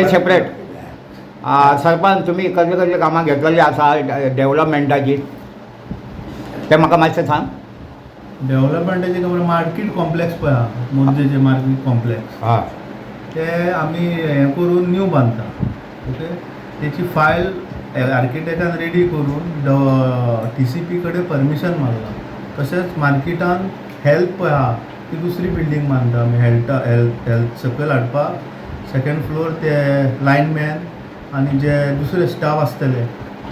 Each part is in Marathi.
सेपरेट सरपंच तुम्ही कसले कसले कामां घेतलेली आसा डेव्हलपमेंटाची ते म्हाका मातशें सांग. डेव्हलपमेंटाचे खबर मार्केट कॉम्प्लेक्स पळय आहा मोरजेचे मार्केट कॉम्प्लेक्स हय ते आमी हें करून न्यू बांदता. ओके, तेची फायल आर्किटेक्टान रेडी करून TCP कडेन परमिशन मारला. तशेंच मार्केटान हेल्थ पळय आहा ती दुसरी बिल्डींग बांदता आमी हेल्थ सकयल हाडपाक. सेकंड फ्लोर ते लायनमॅन आनी जे दुसरे स्टाफ आसतले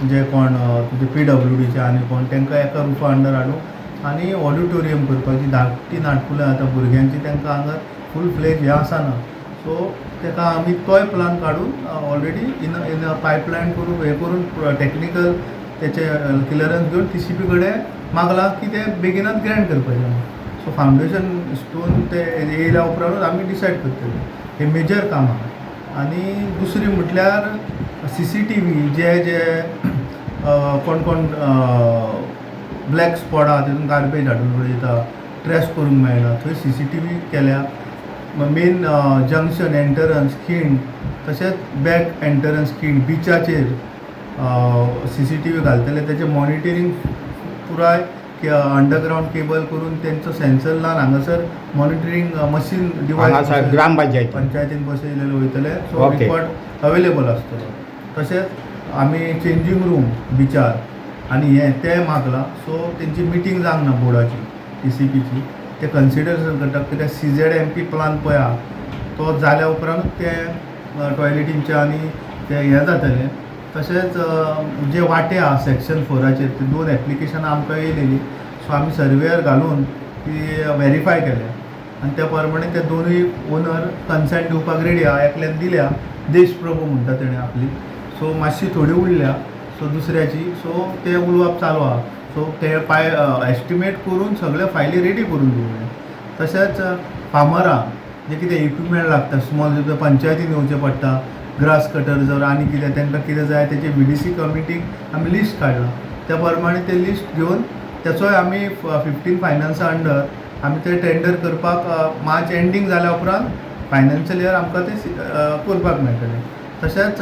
जे कोण तुजे PWDचे आनी कोण तांकां एका रुफा अंडर हाडून आनी ऑडिटोरियम करपाची धाकटी नाटकुलें आतां भुरग्यांची तांकां हांगा फूल फ्लेज हें आसना. सो ताका आमी तोय प्लान काडून ऑलरेडी इन पायपलायन करून हें करून टॅक्निकल तेचे क्लियरन्स घेवन TCP कडेन मागला की ते बेगिनात ग्रँट करपाचें. सो फावंडेशन स्टोन ते येयल्या उपरांतूच आमी डिसायड करतले. हे मेजर काम आहा. आनी दुसरी म्हटल्यार CCTV जे कोण कोण ब्लॅक स्पॉट आहा तितून गार्बेज हाडून उडयता ट्रेस करूंक मेळना थंय CCTV केल्या. मेन जंक्शन एंटरन्स खिंड तशेंच बॅक एंटरन्स खिंड बिचाचेर CCTV घालतले. तेचें मॉनिटरींग पुराय अंडरग्रावंड केबल करून तेंचो सेन्सर लावन हांगासर मॉनिटरींग मशीन डिवायस पंचायतीन बसयलेले वयतले. सो रिकॉर्ड अवेलेबल आसतलो. तशेंच आमी चेंजींग रूम बिचार आनी हें तें मागलां. सो तेंची मिटींग जावंक ना बोर्डाची TCPची ते कन्सिडरेशन करता कित्याक CZMP प्लान पळय आहा तो जाल्या उपरांत ते टॉयलेटींचे आनी ते हें जातलें. तशेंच जे वाटे आहा सेक्शन 4चेर ते 2 एप्लिकेशनां आमकां येयलेली. सो आमी सर्वेयर घालून ती व्हेरीफाय केल्या आनी त्या प्रमाणे ते दोनूय ओनर कन्सेंट दिवपाक रेडी आहा. एकल्यान दिल्या देश प्रभू म्हणटा तेणें आपली. सो मातशी थोडी उरल्या सो दुसऱ्याची. सो ते उलोवप चालू आहा. सो ते एस्टिमेट करून सगळे फायली रेडी करून दिवले. तशेंच फार्मरां जे कितें इक्विपमेंट लागता स्मॉल पंचायतीन येवचें पडटा ग्रास कटर जर आनी कितें तांकां कितें जाय तेची VDC कमिटीक आमी लिस्ट काडला. त्या प्रमाणे ते लिस्ट घेवन तेचोय आमी 15 फायनान्सा अंडर आमी ते टेंडर करपाक मार्च एंडींग जाल्या उपरांत फायनान्शियल इयर आमकां ते करपाक मेळटलें. तशेंच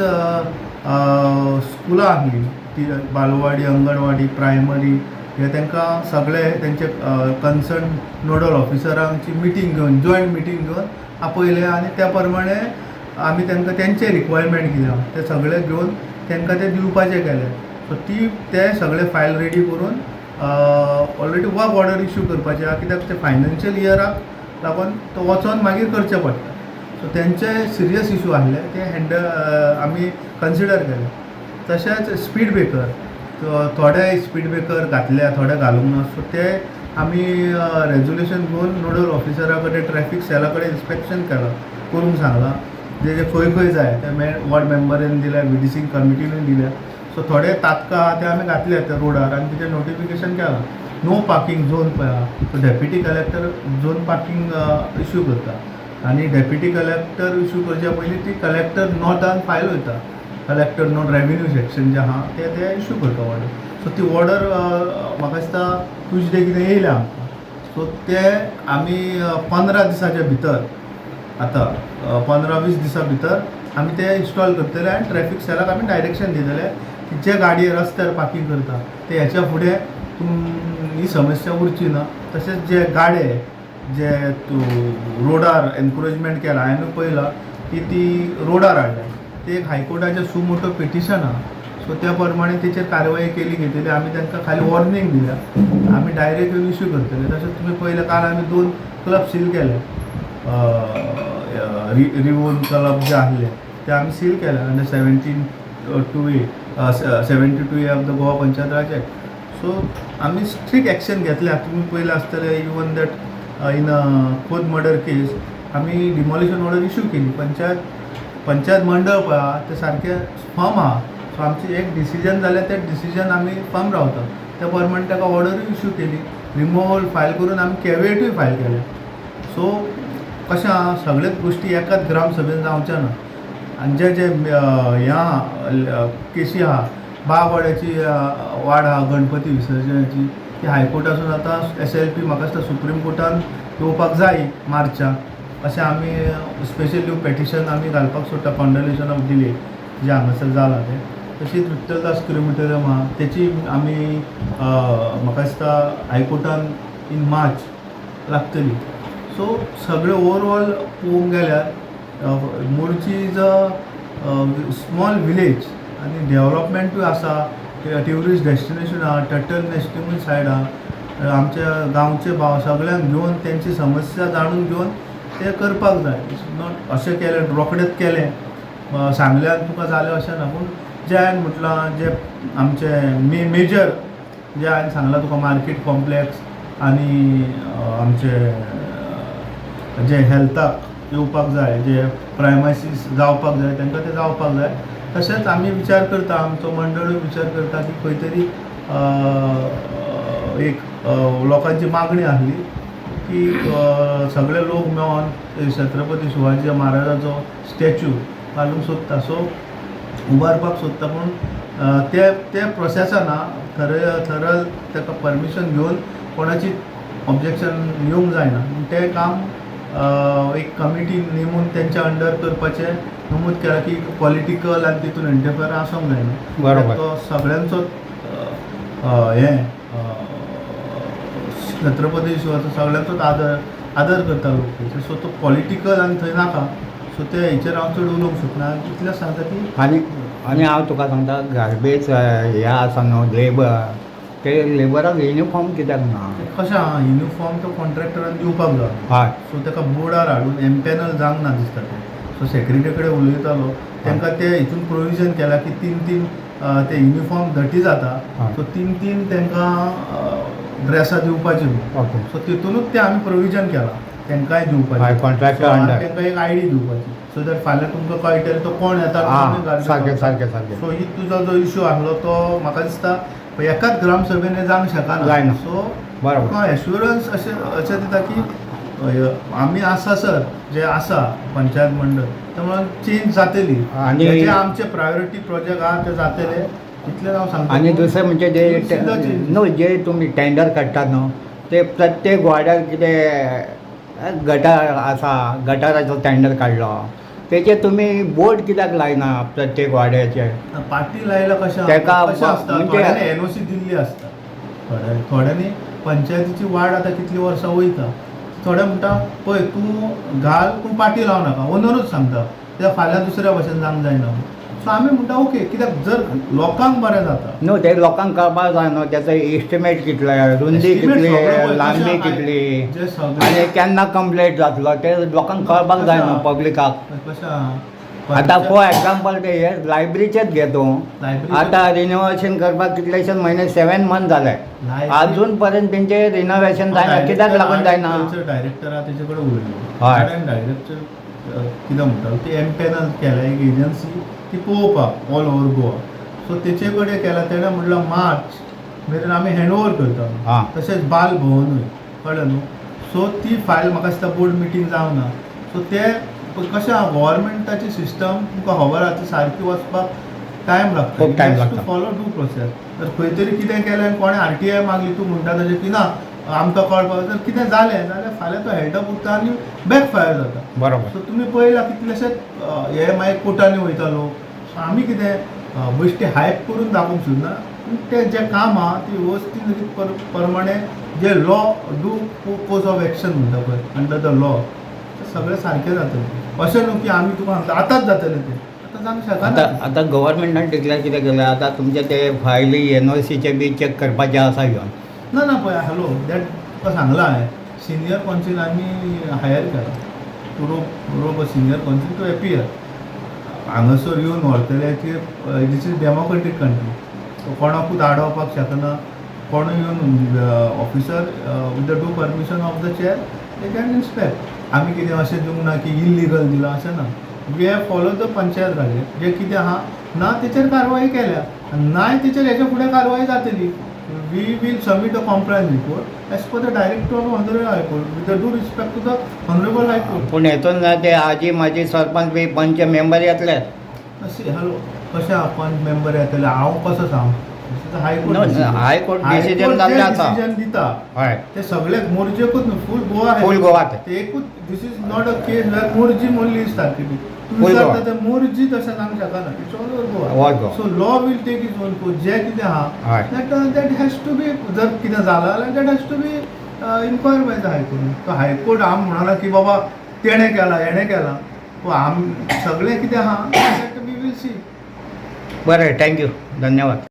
स्कुलां आसलीं ती बालवाडी अंगणवाडी प्रायमरी हे तांकां सगळे तेंचे कन्सर्न नोडल ऑफिसरांची मिटींग घेवन जॉयंट मिटींग घेवन आपयले आनी त्या प्रमाणे आमी तांकां तेंचे रिक्वायरमेंट कितें आहा ते सगळे घेवन तांकां ते दिवपाचें केलें. सो ते सगळे फायल रेडी करून ऑलरेडी वर्क ऑर्डर इश्यू करपाचें आहा कित्याक ते फायनान्शियल इयराक लागून तो वचोन मागीर करचें पडटा. सो तेंचे सिरियस इश्यू आहले ते आमी कन्सिडर केले. तशेंच स्पीड ब्रेकर थोडे स्पीड ब्रेकर घातल्या थोडे घालूंक ना. सो ते आमी रेजोल्युशन घेवन नोडल ऑफिसरा कडेन ट्रॅफीक सेला कडेन इन्स्पेक्शन केलां करूंक सांगलां. जे खंय खंय जाय ते वॉर्ड मेंबरान दिल्या VDC कमिटीनूय दिल्या. सो थोडे तात्काळ आहा ते आमी घातले त्या रोडार आनी तेजें नोटिफिकेशन केलां. नो पार्किंग झोन पळय आहा तो deputy collector zone parking issue करता आनी डेप्युटी कलेक्टर इश्यू करच्या पयलीं ती कलेक्टर नोटान फायल वयता. कलेक्टर नोट रेव्हेन्यू सेक्शन जें आहा ते इश्यू करता ऑर्डर. सो ती ऑर्डर म्हाका दिसता ट्यूजडे कितें येयल्या आमकां. सो ते आमी 15 दिसाच्या भितर आतां 15-20 दिसां भितर आमी ते इन्स्टॉल करतले आनी ट्रॅफीक सेलाक आमी डायरेक्शन दितले की जे गाडी रस्त्यार पार्किंग करता ते हेच्या फुडें ही समस्या उरची ना. तशेंच जे गाडे जे रोडार एनक्रोचमेंट केला हांवें पळयलां की ती रोडार हाडल्या ते एक हायकोर्टाचें सुमोटो पिटिशन आहा. सो त्या प्रमाणे तेचेर कारवाई केली घेतली. आमी तांकां खाली वॉर्निंग दिल्या आमी डायरेक्ट येवन इश्यू करतले. तशेंच तुमी पळयलें काल आमी 2 क्लब सील केले रिवोन क्लब जे आहले ते आमी सील केले under 72A of the Goa panchayat Raj act. So आमी स्ट्रिक्ट एक्शन घेतल्या. तुमी पळयलें आसतलें इवन दॅट इन खोद मर्डर केस आमी डिमॉलिशन ऑर्डर इश्यू केली. पंचायत मंडळ पळय आहा ते सारकें फर्म आहा. सो आमचें एक डिसिजन जालें तें डिसिजन आमी फर्म रावता. त्या प्रमाणे ताका ऑर्डरूय इश्यू केली. रिमूवल फायल करून आमी कॅविएटूय फायल केलें. सो कशें आहा सगळ्योच गोश्टी एकाच ग्रामसभेन जावचे ना. आनी जे ह्या केसी आहा बागवाड्याची वाड आहा गणपती विसर्जनाची ती हायकोर्टासून आतां SLP म्हाका दिसता सुप्रीम कोर्टान येवपाक जाय मार्चाक अशें आमी स्पेशल न्यू पेटिशन आमी घालपाक सोदता कॉन्डोलेशन ऑफ डिले जे हांगासर जाला ते. तशीच विठ्ठलदास क्रिमिटोरियम आहा तेची आमी म्हाका दिसता हायकोर्टान इन मार्च लागतली. सो सगळे ओवरऑल पळोवंक गेल्यार Morshi is a small village आनी डेवलपमेंटूय आसा, ट्युरिस्ट डेस्टिनेशन आहा, टर्टल नेशनल सायड आहा, आमच्या गांवचे भाव सगळ्यांक घेवन तेंची समस्या जाणून घेवन ते करपाक जाय. नॉट अशें केलें रोखडेंच केलें सांगल्यार तुका जालें अशें ना. पूण जे हांवें म्हटलां जे आमचे मेजर जे हांवें सांगलां तुका मार्केट कॉम्प्लेक्स आनी आमचे जे हेल्थाक येवपाक जाय, जे प्रायमसीस जावपाक जाय तांकां ते जावपाक जाय. तशेंच आमी विचार करता, आमचो मंडळूय विचार करता की खंय तरी एक लोकांची मागणी आसली की सगळे लोक मेळोन छत्रपती शिवाजी महाराजाचो स्टॅच्यू घालूंक सोदता. सो उबारपाक सोदता. पूण ते प्रोसेसान थरल ताका परमिशन घेवन कोणाची ऑब्जेक्शन येवंक जायना. तें काम एक कमिटी नेमून तेंच्या अंडर करपाचें नमूद केलां की पॉलिटिकल आनी तितून इंटरफियर आसूंक जायना. बरोबर. तो सगळ्यांचो हें छत्रपती शिवाजीचो सगळ्यांचोच आदर करता लोक. सो तो पॉलिटिकल आनी थंय नाका. सो ते हेचेर हांव चड उलोवंक शकना. इतलेंच सांगता की आनी हांव तुका सांगता गार्बेज हे आसा न्हू लेबर, ते लेबराक युनिफॉर्म कित्याक ना? कशें आहा युनिफॉर्म तो कॉन्ट्रॅक्टरान दिवपाक जाय. हय. सो ताका बोर्डार हाडून एम्पॅनल जावंक ना दिसता ते. सो सेक्रेटरी कडेन उलयतालो तांकां ते हितून प्रोविजन केलां की 3 ते युनिफॉर्म धटी जाता. सो 3 तांकां ड्रेसां दिवपाची म्हणून. ओके. सो तितूनच ते आमी प्रोविजन केलां तांकांय दिवपाचें. Contractor under. तांकां एक आयडी दिवपाची सो दॅट फाल्यां तुमकां कळटलें तो कोण येता. सारकें सारकें सारकें. सो ही तुजो जो इश्यू आसलो तो म्हाका दिसता एकाच ग्रामसभेन जावंक शकना. जायना. सो बरोबर. तुका एश्युरन्स अशें दिता की आमी आसा सर जे आसा पंचायत मंडळ त्यामुळे चेंज जातली आनी जे आमचे प्रायोरिटी प्रोजेक्ट आहा ते जातले. इतलें हांव सांगता. आनी दुसरें म्हणजे जे change. न्हू जे तुमी टेंडर काडटात न्हू ते प्रत्येक वाड्याक कितें गटार आसा, गटाराचो टेंडर काडलो तेचेर तुमी बोर्ड कित्याक लायना प्रत्येक वाड्याचेर? पाटी लायला कशें तेका आसता म्हणजे- थोड्यांनी एनओसी दिल्ली आसता. थोड्यांनी पंचायतीची वाड आतां कितलीं वर्सां वयता. थोडे म्हणटा पळय तूं घाल पूण पाटी लावं नाका. ओनरूच सांगता त्या फाल्यां दुसऱ्या भशेन जावंक जायना. सो आमी म्हणटा ओके कित्याक जर लोकांक बरें जाता. न्हू ते लोकांक कळपाक जाय न्हू त्याचो एस्टिमेट कितले, रुंदी Estimate कितली, सगळें पळय, लांबी कशें कितली जे सगळे आनी केन्ना कंप्लीट जातलो ते लोकांक कळपाक जाय न्हू पब्लिकाक. कशें आहा आतां फॉर एग्जाम्पल ते हे लायब्ररीचेच घे तूं. लायब्ररी आतां रिनोवेशन करपाक कितलेशे म्हयने 7 मंथ जाले अजून पर्यंत तेंचे रिनोवेशन जायना. कित्याक लागून जायना? डायरेक्टर आहा तेचे कडेन उलयलो. हय. डायरेक्टर कितें म्हणटा ती एम्पॅनल केल्या एक एजन्सी ती पळोवपाक ऑल ओवर गोवा. सो तेचे कडेन केला तेणें म्हणलां मार्च मेरेन आमी हँडओवर करता. हां. तशेंच बाल भवनूय कळ्ळें न्हू. सो ती फायल म्हाका दिसता बोर्ड मिटींग जावना. सो ते कशें आहा गव्हर्मेंटाची सिस्टम तुमकां खबर आहा ती सारकी वचपाक टायम लागता. खूब time लागता. To follow due process. जर खंय तरी कितें केलें आनी कोणें RTI मागली तूं म्हणटा तशें की ना आमकां कळपाक जर कितें जालें जाल्यार फाल्यां तो हेल्डअप उरता आनी बॅकफायर जाता. बरोबर. सो तुमी पळयलां कितलेशेच हे मागीर कोर्टांनी वयता लोक. सो आमी कितें बेश्टे हायप करून दाखोवंक सोदना. पूण तें जें काम आहा ती वेवस्थीत रीत प्रमाणे जे law do course of action म्हणटा पळय अंडर द लॉ तें सगळें सारकें जातलें. अशें न्हू की आमी तुका सांगता आतांच जातलें तें. आतां जावंक शकना. आतां गव्हर्मेंटान डिक्लेअर कितें केलें आतां तुमचे ते फायली NOCचे बी चॅक करपाचे आसा घेवन. ना पळय हॅलो दॅट तुका सांगलां हांवें सिनियर कॉन्सील आमी हायर केला. To senior counsel to appear हांगासर येवन व्हरतले की this is democratic country. So कोणाकूच आडोवपाक शकना. कोणूय येवन officer with the due permission of the chair they can inspect. आमी कितें अशें दिवंक ना की इल्लिगल दिलां अशें ना. We have follow the panchayat Raj. जें कितें आहा ना तेचेर कारवाई केल्या नाय तेचेर हेच्या फुडें कारवाई जातली. We will submit a compliance report as per the director of honourable high court with the due respect to the honourable high court. पूण हेतून ते आजी माजी सरपंच बी पंच मेंबर येतले. अशें हॅलो कशें पंच मेंबर येतले हांव कसो सांग हायकोर्ट डिसिजन जाल्लें आसा. डिसिजन दिता हय ते सगळ्याक मोर्जेकूच न्हू फूल गोवा फूल गोवात ते एकूच this is not a case वेर मोर्जी मोरली सारकी Full Goa. ते मोर्जी तशें सांगूंक शकना it's all over All Goa Goa. So law will take its own course जें कितें आहा हय दॅट हॅज टू बी जर कितें जालां जाल्यार that has to be inquire by the high court तो हायकोर्ट आम म्हणना की बाबा तेणें केला हेणें केला पूण आम सगळें कितें आहा दॅट वी वील सी. बरें थँक्यू धन्यवाद.